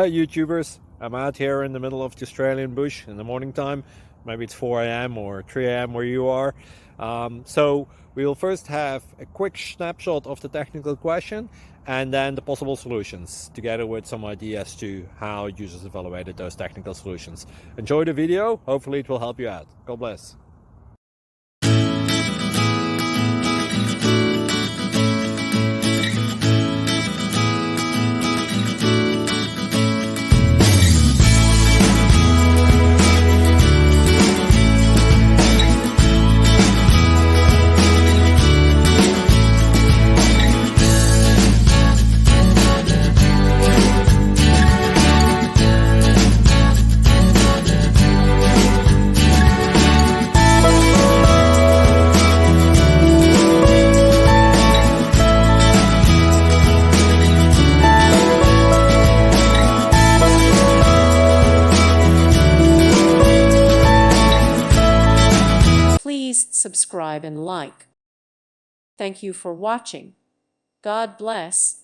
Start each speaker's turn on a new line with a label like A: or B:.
A: Hi YouTubers, I'm out here in the middle of the Australian bush in the morning time. Maybe it's 4 a.m. or 3 a.m. where you are. So we will first have a quick snapshot of the technical question and then the possible solutions, together with some ideas to how users evaluated those technical solutions. Enjoy the video, hopefully it will help you out. God bless.
B: Please subscribe and like. Thank you for watching. God bless.